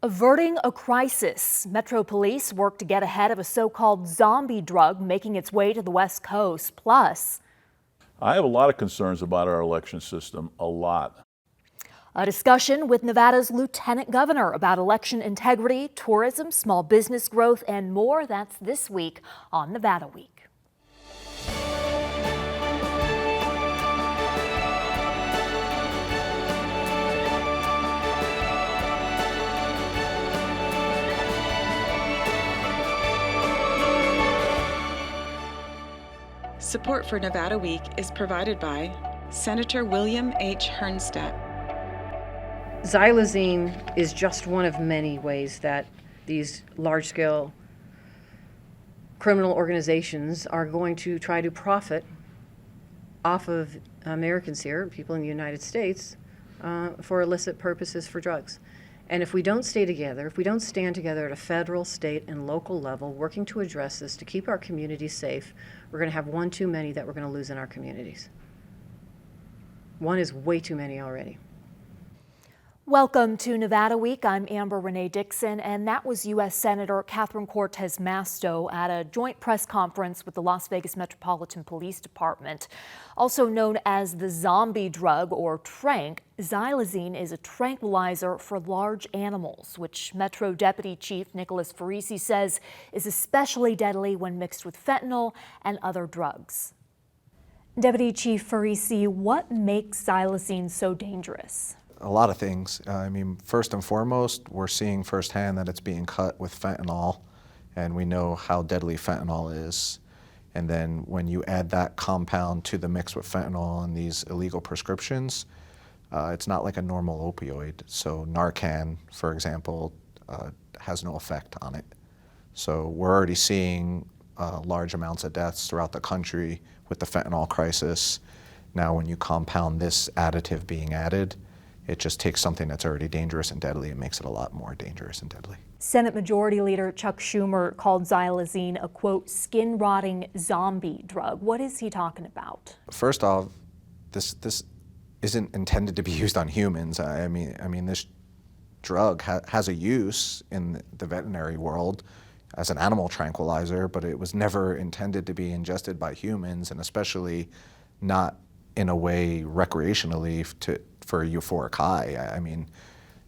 Averting a crisis. Metro Police work to get ahead of a so-called zombie drug making its way to the West Coast. Plus, I have a lot of concerns about our election system, a lot. A discussion with Nevada's Lieutenant Governor about election integrity, tourism, small business growth, and more. That's this week on Nevada Week. Support for Nevada Week is provided by Senator William H. Hernstedt. Xylazine is just one of many ways that these large-scale criminal organizations are going to try to profit off of Americans here, people in the United States, for illicit purposes for drugs. And if we don't stay together, if we don't stand together at a federal, state, and local level working to address this, to keep our communities safe, we're going to have one too many that we're going to lose in our communities. One is way too many already. Welcome to Nevada Week. I'm Amber Renee Dixon, and that was U.S. Senator Catherine Cortez Masto at a joint press conference with the Las Vegas Metropolitan Police Department. Also known as the zombie drug, or tranq, Xylazine is a tranquilizer for large animals, which Metro Deputy Chief Nicholas Farisi says is especially deadly when mixed with fentanyl and other drugs. Deputy Chief Farisi, what makes Xylazine so dangerous? A lot of things. First and foremost, we're seeing firsthand that it's being cut with fentanyl, and we know how deadly fentanyl is. And then when you add that compound to the mix with fentanyl and these illegal prescriptions, it's not like a normal opioid. So Narcan, for example, has no effect on it. So we're already seeing large amounts of deaths throughout the country with the fentanyl crisis. Now when you compound this additive being added, it just takes something that's already dangerous and deadly and makes it a lot more dangerous and deadly. Senate Majority Leader Chuck Schumer called Xylazine a, quote, skin-rotting zombie drug. What is he talking about? First off, this isn't intended to be used on humans. I mean, this drug has a use in the veterinary world as an animal tranquilizer, but it was never intended to be ingested by humans, and especially not in a way recreationally for a euphoric high. I mean,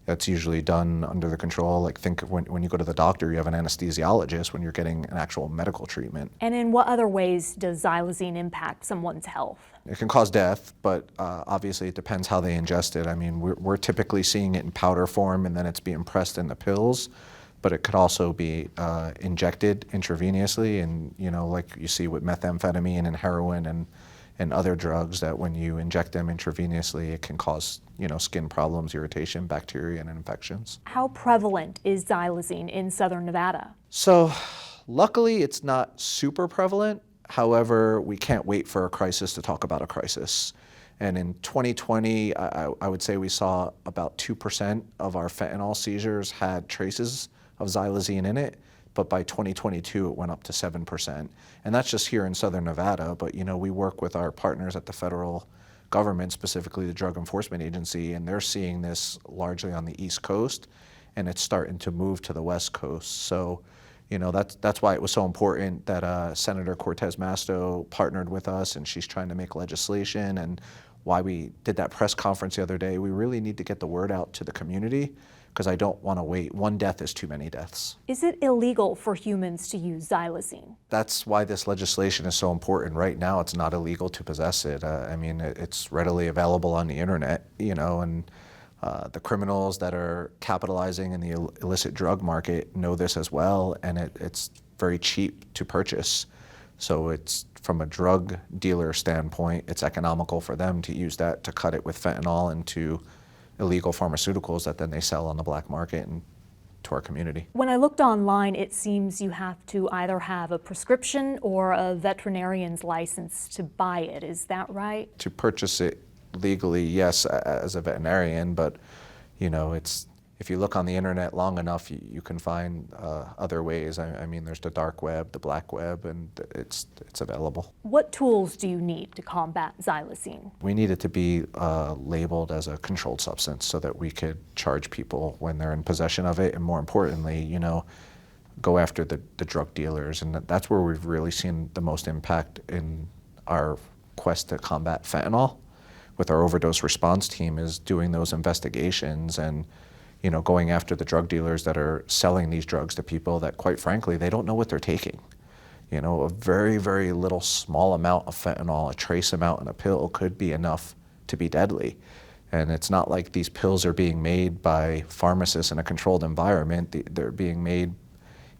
that's usually done under the control. Like, think of when you go to the doctor, you have an anesthesiologist when you're getting an actual medical treatment. And in what other ways does Xylazine impact someone's health? It can cause death, but obviously it depends how they ingest it. I mean, we're typically seeing it in powder form, and then it's being pressed into pills, but it could also be injected intravenously, and like you see with methamphetamine and heroin and other drugs, that when you inject them intravenously, it can cause, skin problems, irritation, bacteria, and infections. How prevalent is Xylazine in southern Nevada? So, luckily, it's not super prevalent. However, we can't wait for a crisis to talk about a crisis. And in 2020, I would say we saw about 2% of our fentanyl seizures had traces of Xylazine in it. But by 2022, it went up to 7%. And that's just here in southern Nevada, but we work with our partners at the federal government, specifically the Drug Enforcement Agency, and they're seeing this largely on the East Coast, and it's starting to move to the West Coast. So, that's why it was so important that Senator Cortez Masto partnered with us, and she's trying to make legislation, and why we did that press conference the other day. We really need to get the word out to the community, because I don't want to wait. One death is too many deaths. Is it illegal for humans to use Xylazine? That's why this legislation is so important. Right now, it's not illegal to possess it. It's readily available on the internet, and the criminals that are capitalizing in the illicit drug market know this as well, and it's very cheap to purchase. So it's, from a drug dealer standpoint, it's economical for them to use that to cut it with fentanyl into illegal pharmaceuticals that then they sell on the black market and to our community. When I looked online, it seems you have to either have a prescription or a veterinarian's license to buy it. Is that right? To purchase it legally, yes, as a veterinarian, but it's if you look on the internet long enough, you can find other ways. I mean, there's the dark web, the black web, and it's available. What tools do you need to combat xylazine? We need it to be labeled as a controlled substance so that we could charge people when they're in possession of it, and more importantly, go after the drug dealers. And that's where we've really seen the most impact in our quest to combat fentanyl with our overdose response team, is doing those investigations and going after the drug dealers that are selling these drugs to people that, quite frankly, they don't know what they're taking. A very, very little small amount of fentanyl, a trace amount in a pill, could be enough to be deadly. And it's not like these pills are being made by pharmacists in a controlled environment. They're being made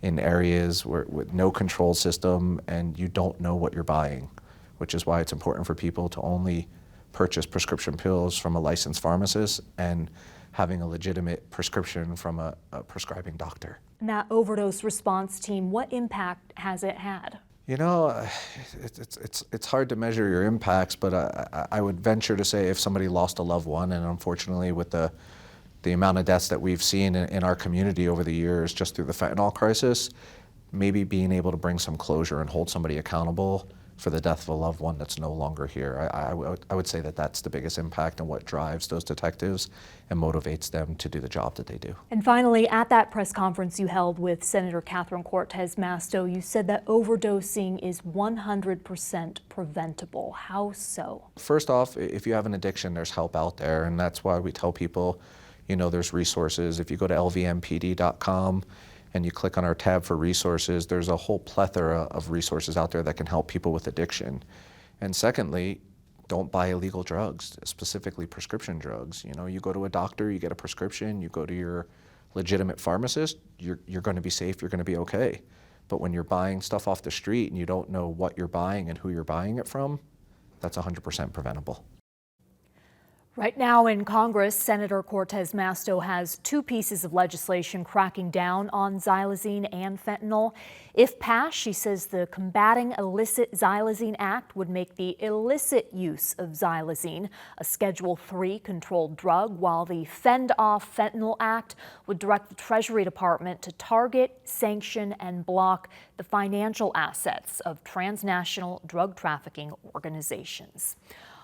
in areas with no control system, and you don't know what you're buying, which is why it's important for people to only purchase prescription pills from a licensed pharmacist and having a legitimate prescription from a prescribing doctor. And that overdose response team, what impact has it had? It's hard to measure your impacts, but I would venture to say if somebody lost a loved one, and unfortunately with the amount of deaths that we've seen in our community over the years just through the fentanyl crisis, maybe being able to bring some closure and hold somebody accountable for the death of a loved one that's no longer here. I would say that that's the biggest impact and what drives those detectives and motivates them to do the job that they do. And finally, at that press conference you held with Senator Catherine Cortez Masto, you said that overdosing is 100% preventable. How so? First off, if you have an addiction, there's help out there, and that's why we tell people, there's resources. If you go to LVMPD.com, and you click on our tab for resources, there's a whole plethora of resources out there that can help people with addiction. And secondly, don't buy illegal drugs, specifically prescription drugs. You go to a doctor, you get a prescription, you go to your legitimate pharmacist, you're going to be safe, you're going to be okay. But when you're buying stuff off the street and you don't know what you're buying and who you're buying it from, that's 100% preventable. Right now in Congress, Senator Cortez Masto has two pieces of legislation cracking down on xylazine and fentanyl. If passed, she says the Combating Illicit Xylazine Act would make the illicit use of xylazine a Schedule III controlled drug, while the Fend Off Fentanyl Act would direct the Treasury Department to target, sanction, and block the financial assets of transnational drug trafficking organizations.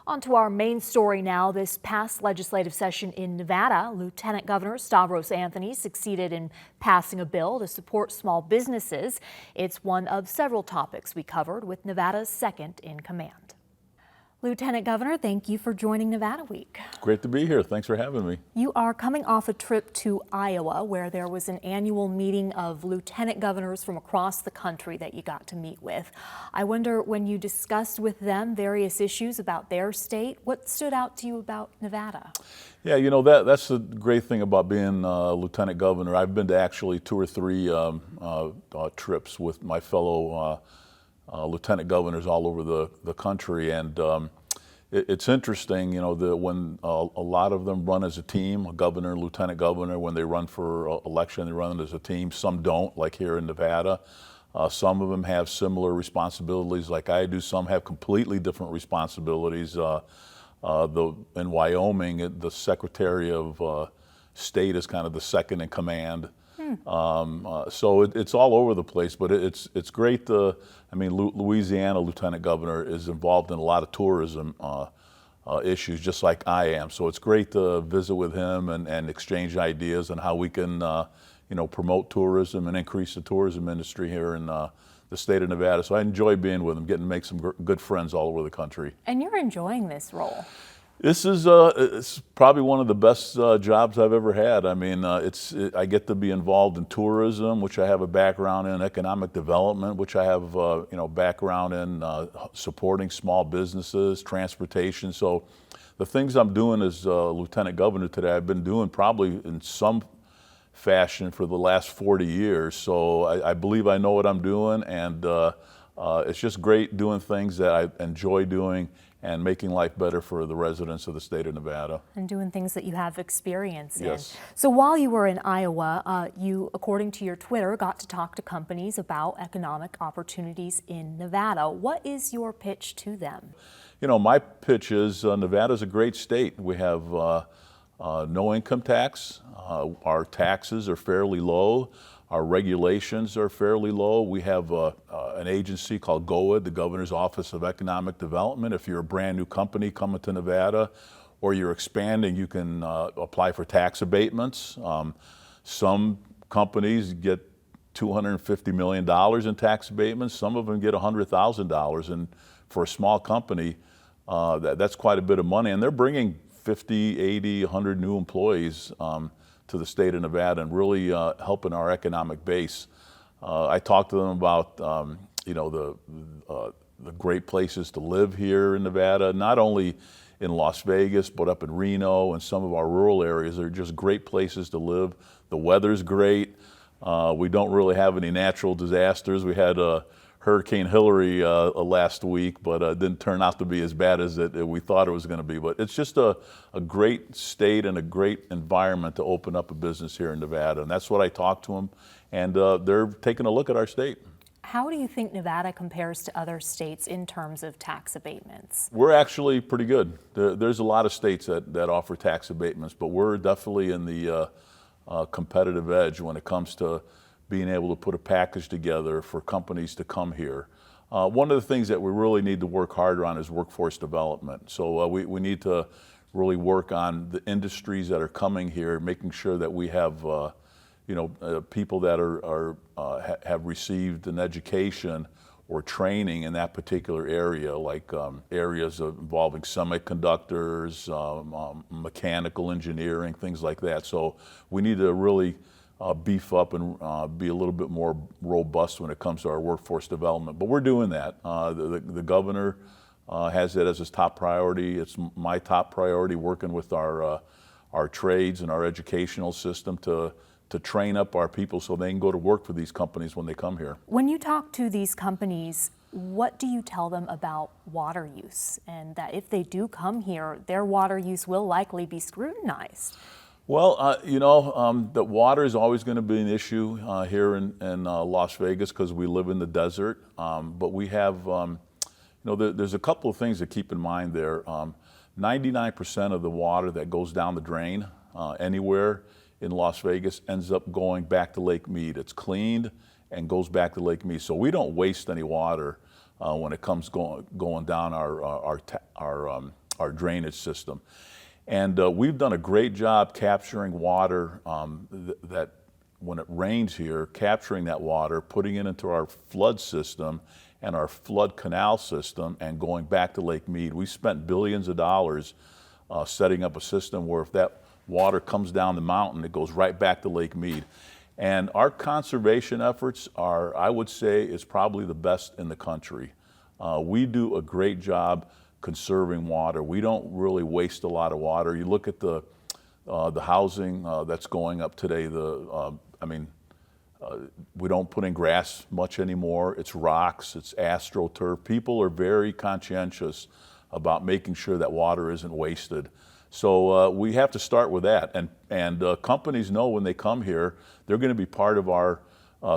On to our main story now. This past legislative session in Nevada, Lieutenant Governor Stavros Anthony succeeded in passing a bill to support small businesses. It's one of several topics we covered with Nevada's second in command. Lieutenant Governor, thank you for joining Nevada Week. Great to be here. Thanks for having me. You are coming off a trip to Iowa, where there was an annual meeting of lieutenant governors from across the country that you got to meet with. I wonder, when you discussed with them various issues about their state, what stood out to you about Nevada? Yeah, that's the great thing about being lieutenant governor. I've been to actually 2 or 3 trips with my fellow lieutenant governors all over the country, and it's interesting, when a lot of them run as a team, a governor, lieutenant governor, when they run for election, they run as a team. Some don't, like here in Nevada. Some of them have similar responsibilities like I do. Some have completely different responsibilities. In Wyoming, the Secretary of State is kind of the second in command. So it's all over the place, but it's great. Louisiana Lieutenant Governor is involved in a lot of tourism issues, just like I am. So it's great to visit with him and exchange ideas on how we can, promote tourism and increase the tourism industry here in the state of Nevada. So I enjoy being with him, getting to make some good friends all over the country. And you're enjoying this role. This is it's probably one of the best jobs I've ever had. I get to be involved in tourism, which I have a background in, economic development, which I have background in, supporting small businesses, transportation. So the things I'm doing as lieutenant governor today, I've been doing probably in some fashion for the last 40 years. So I believe I know what I'm doing, and it's just great doing things that I enjoy doing and making life better for the residents of the state of Nevada. And doing things that you have experience Yes. in. So while you were in Iowa, you, according to your Twitter, got to talk to companies about economic opportunities in Nevada. What is your pitch to them? My pitch is Nevada's a great state. We have no income tax. Our taxes are fairly low. Our regulations are fairly low. We have an agency called GOED, the Governor's Office of Economic Development. If you're a brand new company coming to Nevada or you're expanding, you can apply for tax abatements. Some companies get $250 million in tax abatements. Some of them get $100,000. And for a small company, that's quite a bit of money. And they're bringing 50, 80, 100 new employees to the state of Nevada and really helping our economic base. I talked to them about the great places to live here in Nevada, not only in Las Vegas, but up in Reno and some of our rural areas. They're just great places to live. The weather's great. We don't really have any natural disasters. We had Hurricane Hillary last week, but it didn't turn out to be as bad as we thought it was going to be. But it's just a great state and a great environment to open up a business here in Nevada. And that's what I talked to them. And they're taking a look at our state. How do you think Nevada compares to other states in terms of tax abatements? We're actually pretty good. There's a lot of states that offer tax abatements, but we're definitely in the competitive edge when it comes to being able to put a package together for companies to come here. One of the things that we really need to work harder on is workforce development. So we need to really work on the industries that are coming here, making sure that we have people that have received an education or training in that particular area, like areas involving semiconductors, mechanical engineering, things like that. So we need to really beef up and be a little bit more robust when it comes to our workforce development. But we're doing that. The governor has it as his top priority. It's my top priority, working with our trades and our educational system to train up our people so they can go to work for these companies when they come here. When you talk to these companies, what do you tell them about water use, and that if they do come here, their water use will likely be scrutinized? Well, the water is always going to be an issue here in Las Vegas because we live in the desert. But we have, there's a couple of things to keep in mind there. 99% of the water that goes down the drain anywhere in Las Vegas ends up going back to Lake Mead. It's cleaned and goes back to Lake Mead. So we don't waste any water when it comes going down our drainage system. And we've done a great job capturing water that when it rains here, capturing that water, putting it into our flood system and our flood canal system and going back to Lake Mead. We spent billions of dollars setting up a system where if that water comes down the mountain, it goes right back to Lake Mead. And our conservation efforts are, I would say, is probably the best in the country. We do a great job conserving water. We don't really waste a lot of water. You look at the housing that's going up today. We don't put in grass much anymore. It's rocks, it's astroturf. People are very conscientious about making sure that water isn't wasted. So we have to start with that. And companies know when they come here, they're going to be part of our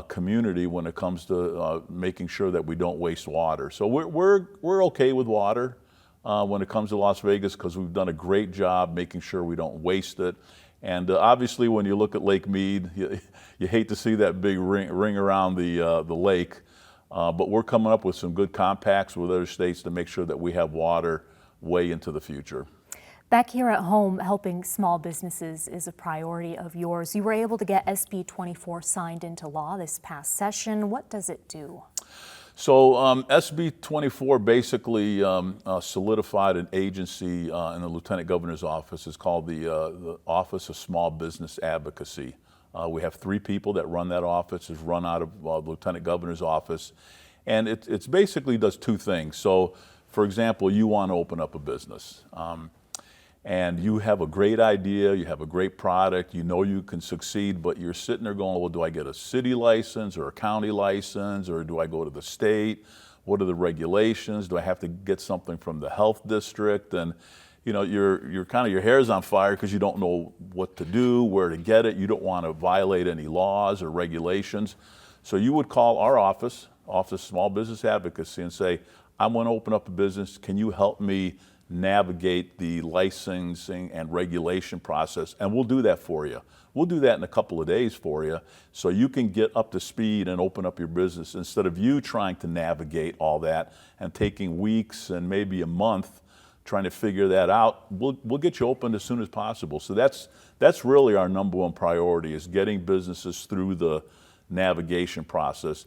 community when it comes to making sure that we don't waste water. So we're okay with water when it comes to Las Vegas because we've done a great job making sure we don't waste it. And obviously, when you look at Lake Mead, you hate to see that big ring around the lake. But we're coming up with some good compacts with other states to make sure that we have water way into the future. Back here at home, helping small businesses is a priority of yours. You were able to get SB 24 signed into law this past session. What does it do? So SB 24 basically solidified an agency in the Lieutenant Governor's office. It's called the Office of Small Business Advocacy. We have 3 people that run that office. It's run out of the Lieutenant Governor's office. And it basically does 2 things. So, for example, you want to open up a business. And you have a great idea, you have a great product, you know you can succeed, but you're sitting there going, well, do I get a city license or a county license, or do I go to the state? What are the regulations? Do I have to get something from the health district? And you're kind of, your hair's on fire because you don't know what to do, where to get it. You don't want to violate any laws or regulations. So you would call our Office of Small Business Advocacy, and say, I want to open up a business. Can you help me navigate the licensing and regulation process, and we'll do that for you. We'll do that in a couple of days for you, so you can get up to speed and open up your business instead of you trying to navigate all that and taking weeks and maybe a month trying to figure that out. We'll get you open as soon as possible. So that's really our number one priority, is getting businesses through the navigation process.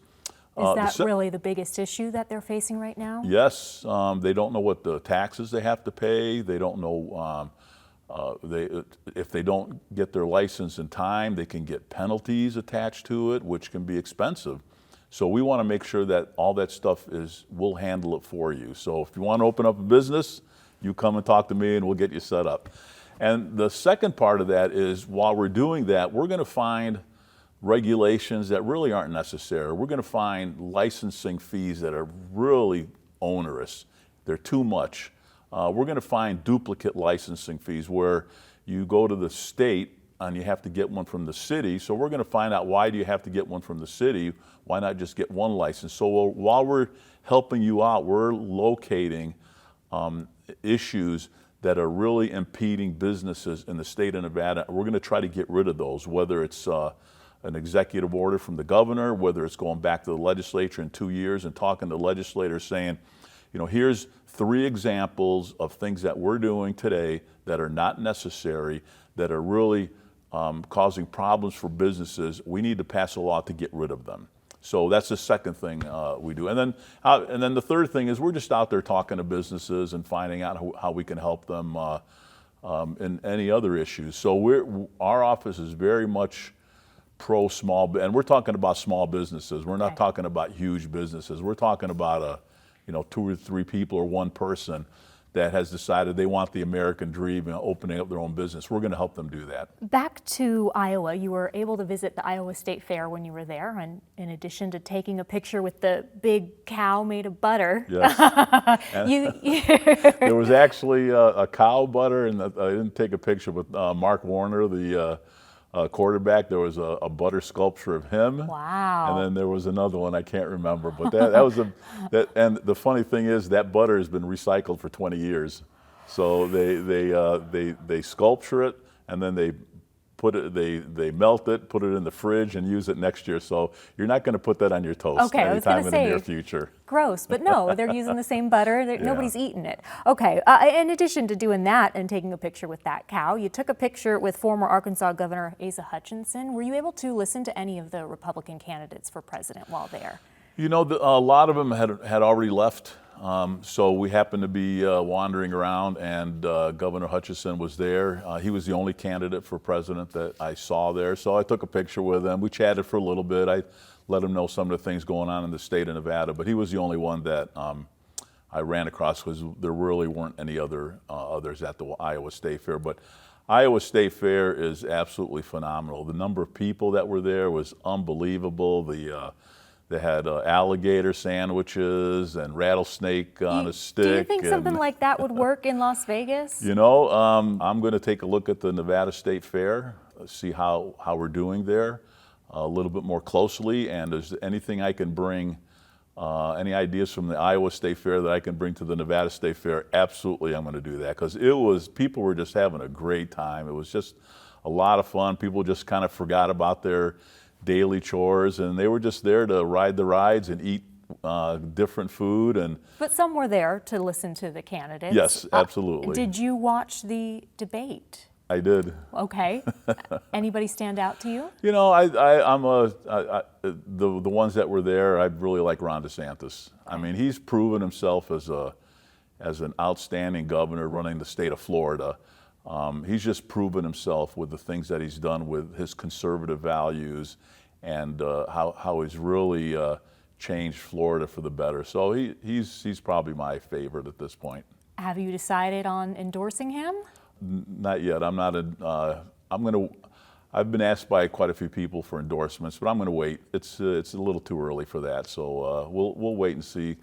Is that really the biggest issue that they're facing right now? Yes, they don't know what the taxes they have to pay. They don't know if they don't get their license in time, they can get penalties attached to it, which can be expensive. So we want to make sure that all that stuff we'll handle it for you. So if you want to open up a business, you come and talk to me and we'll get you set up. And the second part of that is, while we're doing that, we're going to find regulations that really aren't necessary. We're going to find licensing fees that are really onerous. They're too much. We're going to find duplicate licensing fees where you go to the state and you have to get one from the city. So we're going to find out, why do you have to get one from the city? Why not just get one license? So while we're helping you out, we're locating issues that are really impeding businesses in the state of Nevada. We're going to try to get rid of those, whether it's an executive order from the governor, whether it's going back to the legislature in 2 years and talking to legislators saying, you know, here's 3 examples of things that we're doing today that are not necessary, that are really causing problems for businesses. We need to pass a law to get rid of them. So that's the second thing we do. And then the third thing is, we're just out there talking to businesses and finding out how we can help them in any other issues. So our office is very much pro small, and we're talking about small businesses. We're not talking about huge businesses. We're talking about 2 or 3 people or 1 person that has decided they want the American dream and opening up their own business. We're going to help them do that. Back to Iowa, you were able to visit the Iowa State Fair when you were there, and in addition to taking a picture with the big cow made of butter. Yes. There was actually a cow butter, and I didn't take a picture, but Mark Warner, the quarterback, there was a butter sculpture of him. Wow. And then there was another one I can't remember, but that was and the funny thing is, that butter has been recycled for 20 years. So they sculpture it, and then they melt it, put it in the fridge, and use it next year. So you're not going to put that on your toast anytime in the near future. Gross, but no, they're using the same butter. Nobody's eating it. Okay, in addition to doing that and taking a picture with that cow, you took a picture with former Arkansas Governor Asa Hutchinson. Were you able to listen to any of the Republican candidates for president while there? You know, a lot of them had already left. So we happened to be wandering around, and Governor Hutchinson was there. He was the only candidate for president that I saw there. So I took a picture with him. We chatted for a little bit. I let him know some of the things going on in the state of Nevada, but he was the only one that I ran across, because there really weren't any others at the Iowa State Fair. But Iowa State Fair is absolutely phenomenal. The number of people that were there was unbelievable. They had alligator sandwiches and rattlesnake on a stick. Do you think something like that would work in Las Vegas? You know, I'm going to take a look at the Nevada State Fair, see how we're doing there a little bit more closely, and is there anything I can bring, any ideas from the Iowa State Fair that I can bring to the Nevada State Fair? Absolutely, I'm going to do that, because people were just having a great time. It was just a lot of fun. People just kind of forgot about their daily chores, and they were just there to ride the rides and eat different food. But some were there to listen to the candidates. Yes, absolutely. Did you watch the debate? I did. Okay. Anybody stand out to you? You know, the ones that were there, I really like Ron DeSantis. I mean, he's proven himself as an outstanding governor running the state of Florida. He's just proven himself with the things that he's done with his conservative values, and how he's really changed Florida for the better. So he's probably my favorite at this point. Have you decided on endorsing him? Not yet. I'm not. I've been asked by quite a few people for endorsements, but I'm going to wait. It's a little too early for that. So we'll wait and see.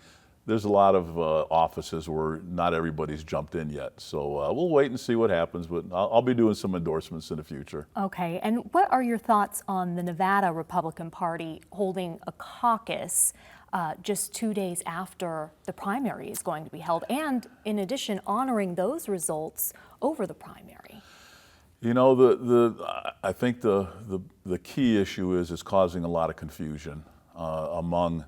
There's a lot of offices where not everybody's jumped in yet. So we'll wait and see what happens, but I'll be doing some endorsements in the future. Okay, and what are your thoughts on the Nevada Republican Party holding a caucus just 2 days after the primary is going to be held, and in addition, honoring those results over the primary. You know, I think the key issue is it's causing a lot of confusion among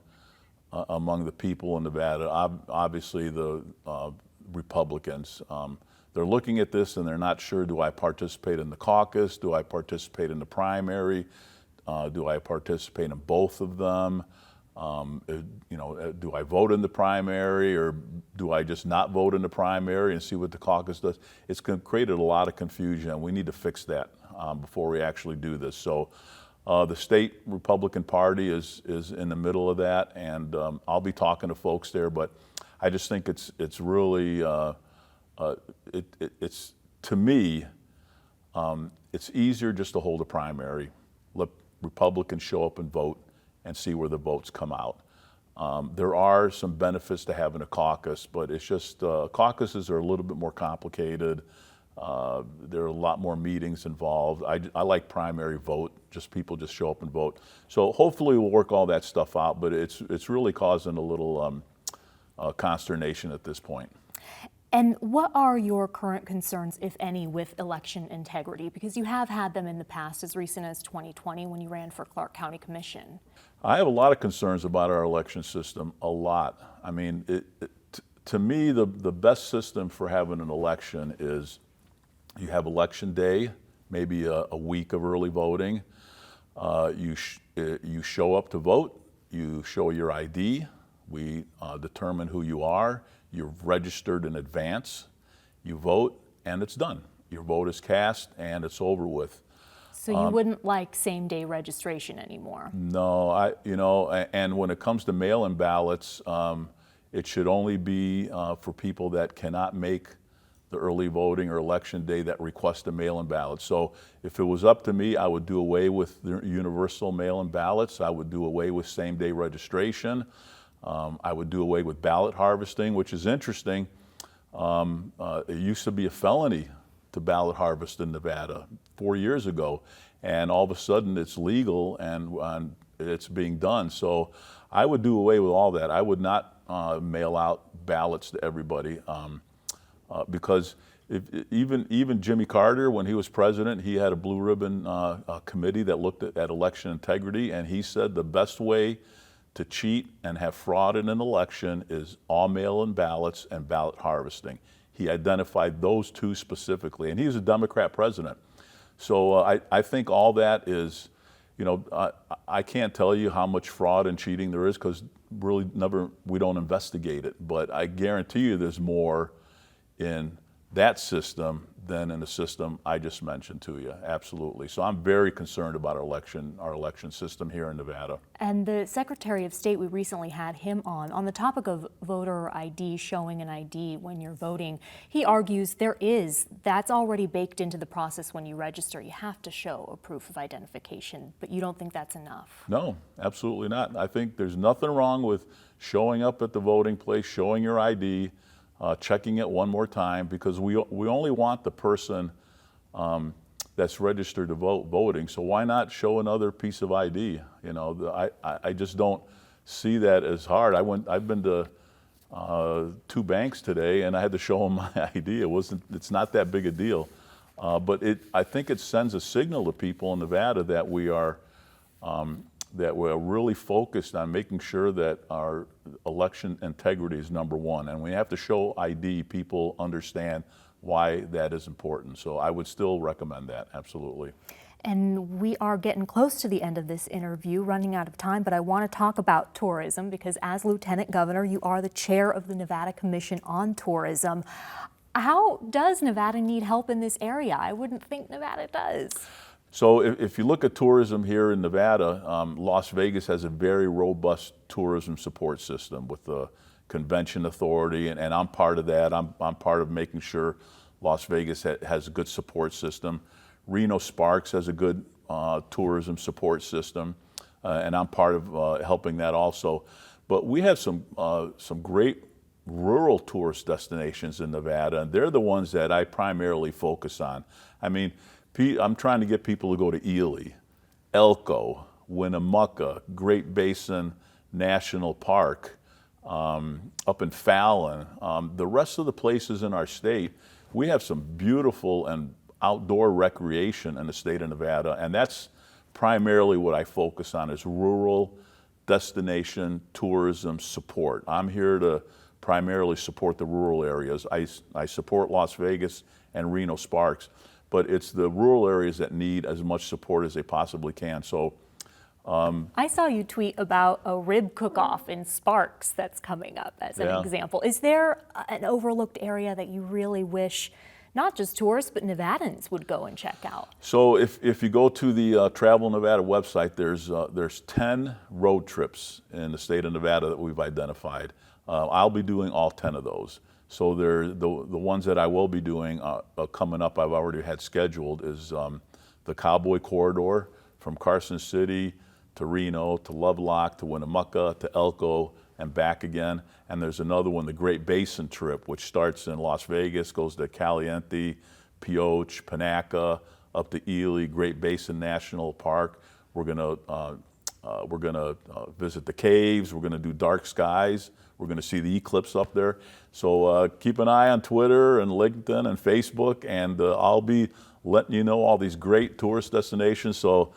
the people in Nevada. Obviously, the Republicans. They're looking at this and they're not sure, do I participate in the caucus? Do I participate in the primary? Do I participate in both of them? Do I vote in the primary, or do I just not vote in the primary and see what the caucus does? It's created a lot of confusion, and we need to fix that before we actually do this. So the state Republican Party is in the middle of that, and I'll be talking to folks there, but I just think it's really, it's to me, it's easier just to hold a primary, let Republicans show up and vote, and see where the votes come out. There are some benefits to having a caucus, but it's just, caucuses are a little bit more complicated. There are a lot more meetings involved. I like primary vote, just people just show up and vote. So hopefully we'll work all that stuff out, but it's really causing a little consternation at this point. And what are your current concerns, if any, with election integrity? Because you have had them in the past, as recent as 2020 when you ran for Clark County Commission. I have a lot of concerns about our election system, a lot. I mean, to me, the best system for having an election is you have election day, maybe a week of early voting. You show up to vote, you show your ID, we determine who you are, you're registered in advance, you vote, and it's done. Your vote is cast and it's over with. So you wouldn't like same-day registration anymore? No, and when it comes to mail-in ballots, it should only be for people that cannot make the early voting or election day that request a mail-in ballot. So if it was up to me, I would do away with the universal mail-in ballots. I would do away with same-day registration. I would do away with ballot harvesting, which is interesting. It used to be a felony to ballot harvest in Nevada 4 years ago, and all of a sudden it's legal and it's being done. So I would do away with all that. I would not mail out ballots to everybody because even Jimmy Carter, when he was president, he had a blue ribbon committee that looked at election integrity, and he said the best way to cheat and have fraud in an election is all mail-in ballots and ballot harvesting. He identified those two specifically, and he was a Democrat president. So I think all that is, I can't tell you how much fraud and cheating there is because really we don't investigate it, but I guarantee you there's more in that system than in the system I just mentioned to you, absolutely. So I'm very concerned about our election system here in Nevada. And the Secretary of State, we recently had him on the topic of voter ID, showing an ID when you're voting. He argues that's already baked into the process when you register. You have to show a proof of identification, but you don't think that's enough? No, absolutely not. I think there's nothing wrong with showing up at the voting place, showing your ID, checking it one more time, because we only want the person that's registered to vote voting. So why not show another piece of ID? I just don't see that as hard. I've been to 2 banks today, and I had to show them my ID. It's not that big a deal, but I think it sends a signal to people in Nevada that we're really focused on making sure that our election integrity is number one. And we have to show ID, people understand why that is important. So I would still recommend that, absolutely. And we are getting close to the end of this interview, running out of time, but I want to talk about tourism because as Lieutenant Governor, you are the chair of the Nevada Commission on Tourism. How does Nevada need help in this area? I wouldn't think Nevada does. So if you look at tourism here in Nevada, Las Vegas has a very robust tourism support system with the convention authority, and I'm part of that. I'm part of making sure Las Vegas has a good support system. Reno Sparks has a good tourism support system, and I'm part of helping that also. But we have some great rural tourist destinations in Nevada, and they're the ones that I primarily focus on. I mean, I'm trying to get people to go to Ely, Elko, Winnemucca, Great Basin National Park up in Fallon. The rest of the places in our state, we have some beautiful and outdoor recreation in the state of Nevada, and that's primarily what I focus on is rural destination tourism support. I'm here to primarily support the rural areas. I support Las Vegas and Reno Sparks, but it's the rural areas that need as much support as they possibly can. So I saw you tweet about a rib cook-off in Sparks that's coming up as an example. Is there an overlooked area that you really wish not just tourists, but Nevadans would go and check out? So if you go to the Travel Nevada website, there's 10 road trips in the state of Nevada that we've identified. I'll be doing all 10 of those. So the ones that I will be doing coming up, I've already had scheduled, is the Cowboy Corridor from Carson City to Reno, to Lovelock, to Winnemucca, to Elko, and back again. And there's another one, the Great Basin Trip, which starts in Las Vegas, goes to Caliente, Pioche, Panaca, up to Ely, Great Basin National Park. We're gonna visit the caves. We're gonna do dark skies. We're gonna see the eclipse up there. So keep an eye on Twitter and LinkedIn and Facebook, and I'll be letting you know all these great tourist destinations. So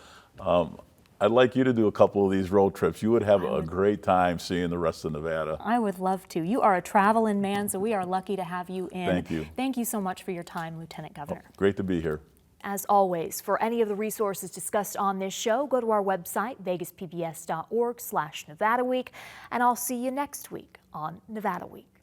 I'd like you to do a couple of these road trips. You would have a great time seeing the rest of Nevada. I would love to. You are a traveling man, so we are lucky to have you in. Thank you. Thank you so much for your time, Lieutenant Governor. Great to be here. As always, for any of the resources discussed on this show, go to our website, vegaspbs.org/Nevada Week, and I'll see you next week on Nevada Week.